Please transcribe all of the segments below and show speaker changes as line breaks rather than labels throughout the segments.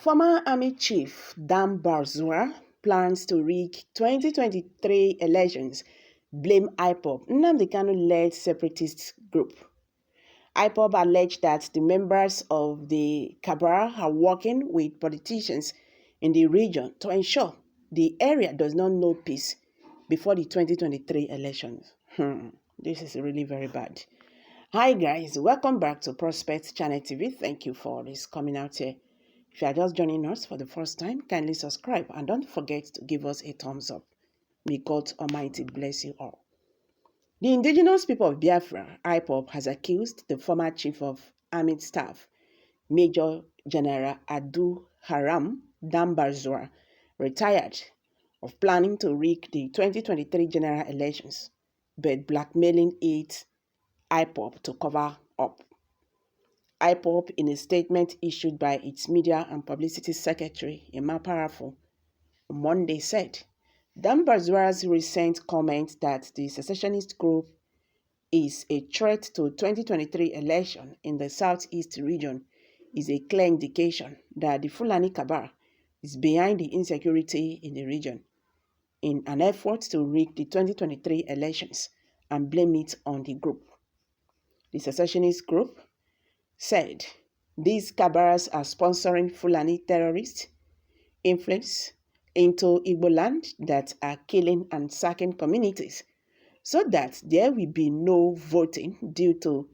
Former Army Chief Dambazsu plans to rig 2023 elections, blame IPOB, Nnamdi Kanu-led separatist group. IPOB alleged that the members of the cabal are working with politicians in the region to ensure the area does not know peace before the 2023 elections. This is really very bad. Hi guys, welcome back to Prospect Channel TV. Thank you for this coming out here. If you are just joining us for the first time, kindly subscribe and don't forget to give us a thumbs up. May God Almighty bless you all. The indigenous people of Biafra, IPOB, has accused the former chief of army staff, Major General Adu Haram Dambazsu, retired, of planning to rig the 2023 general elections, but blackmailing it IPOB to cover up. IPOB, in a statement issued by its media and publicity secretary, Emma Parafo, on Monday said, Dambazsu's recent comment that the secessionist group is a threat to 2023 election in the southeast region is a clear indication that the Fulani cabal is behind the insecurity in the region in an effort to rig the 2023 elections and blame it on the group. The secessionist group said these cabals are sponsoring Fulani terrorists influence into Igbo land that are killing and sacking communities so that there will be no voting due to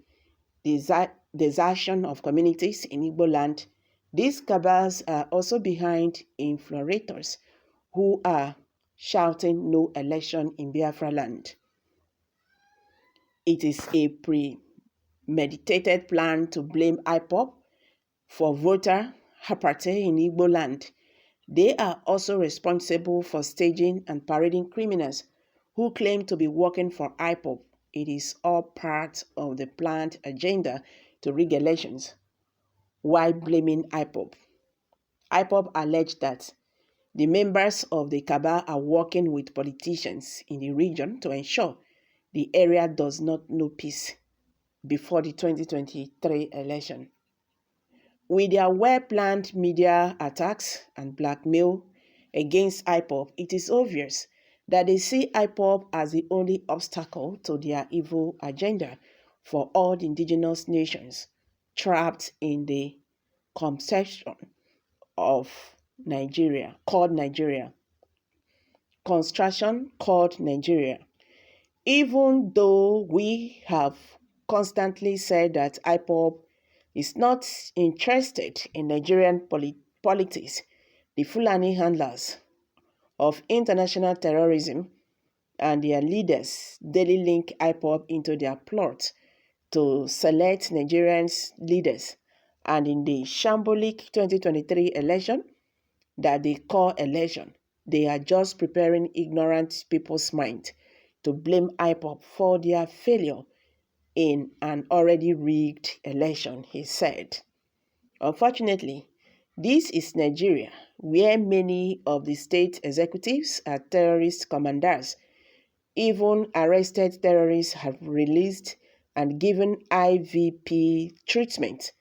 desertion of communities in Igbo land. These cabals are also behind infiltrators who are shouting no election in Biafra land. It is a premeditated plan to blame IPOB for voter apathy in Igbo land. They are also responsible for staging and parading criminals who claim to be working for IPOB. It is all part of the planned agenda to rig elections. While blaming IPOB, IPOB alleged that the members of the cabal are working with politicians in the region to ensure the area does not know peace before the 2023 election. With their well-planned media attacks and blackmail against IPOB, it is obvious that they see IPOB as the only obstacle to their evil agenda for all the indigenous nations trapped in the conception of Nigeria, called Nigeria. Construction called Nigeria. Even though we have constantly said that IPOB is not interested in Nigerian politics, the Fulani handlers of international terrorism and their leaders daily link IPOB into their plot to select Nigerians leaders, and in the shambolic 2023 election that they call election, they are just preparing ignorant people's mind to blame IPOB for their failure in an already rigged election, he said. Unfortunately, this is Nigeria, where many of the state executives are terrorist commanders. Even arrested terrorists have released and given IVP treatment,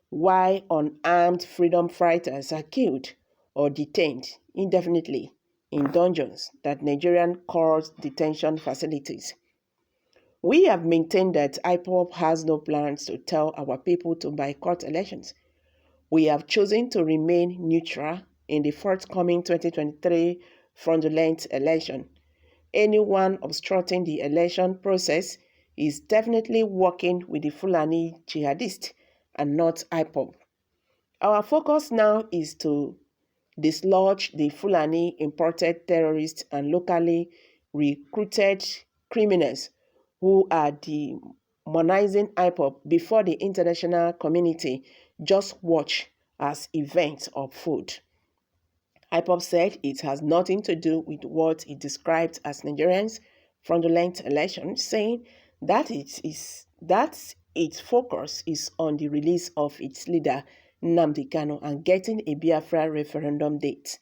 while unarmed freedom fighters are killed or detained indefinitely in dungeons that Nigerian calls detention facilities. We have maintained that IPOB has no plans to tell our people to boycott elections. We have chosen to remain neutral in the forthcoming 2023 fraudulent election. Anyone obstructing the election process is definitely working with the Fulani jihadists and not IPOB. Our focus now is to dislodge the Fulani imported terrorists and locally recruited criminals who are demonizing IPOB before the international community just watch as events unfold. IPOB said it has nothing to do with what it described as Nigerians' fraudulent election, saying that its focus is on the release of its leader Nnamdi Kanu and getting a Biafra referendum date.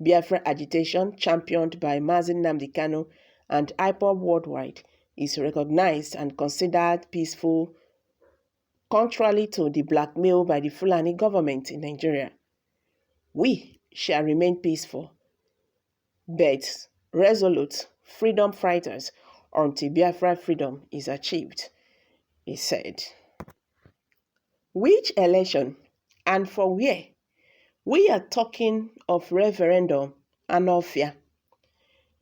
Biafra agitation, championed by Mazi Nnamdi Kanu and IPOB worldwide, is recognized and considered peaceful, contrary to the blackmail by the Fulani government in Nigeria. We shall remain peaceful, but resolute freedom fighters until Biafra freedom is achieved, he said. Which election and for where? We are talking of referendum and Ofia.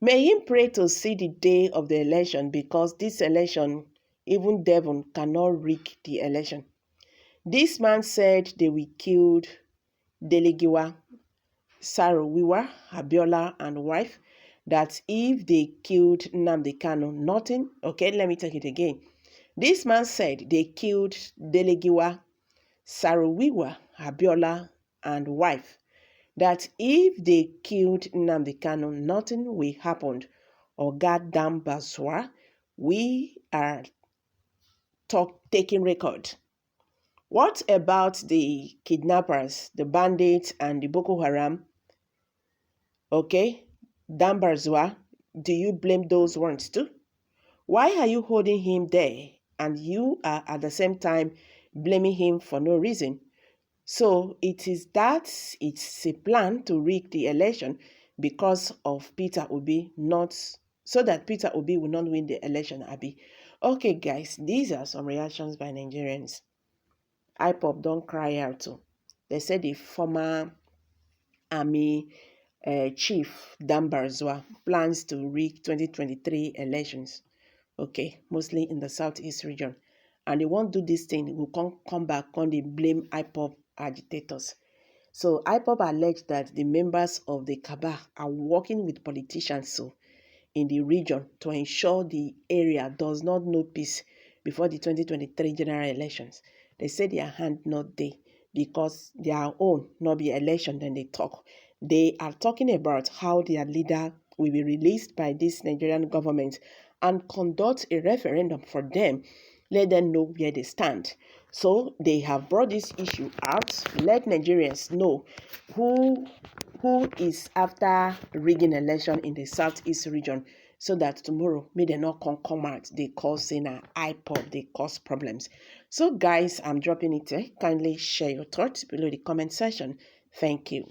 May him pray to see the day of the election, because this election, even Devon cannot rig the election. This man said they will kill Delegiwa, Sarowiwa, Abiola and wife, that if they killed Nnamdi Kanu, nothing. Okay, let me take it again. This man said they killed Delegiwa, Sarowiwa, Abiola and wife, that if they killed Nnamdi Kanu, nothing will happen. Or goddamn Dambazsu, we are taking record. What about the kidnappers, the bandits, and the Boko Haram? Okay, Dambazsu, do you blame those ones too? Why are you holding him there and you are at the same time blaming him for no reason? So it's a plan to rig the election because of Peter Obi, not so that Peter Obi will not win the election, Abi. Okay, guys, these are some reactions by Nigerians. IPOB don't cry out too. They said the former army chief Dambazsu plans to rig 2023 elections. Okay, mostly in the southeast region. And they won't do this thing, will come back on the blame IPOB agitators. So IPOB alleged that the members of the cabal are working with politicians in the region to ensure the area does not know peace before the 2023 general elections. They say their hand not there because their own not be election, then they talk. They are talking about how their leader will be released by this Nigerian government and conduct a referendum for them, let them know where they stand. So they have brought this issue out, let Nigerians know who is after rigging election in the southeast region, so that tomorrow may they not come out they cause IPOB, they cause problems. So guys, I'm dropping it. Kindly share your thoughts below the comment section. Thank you.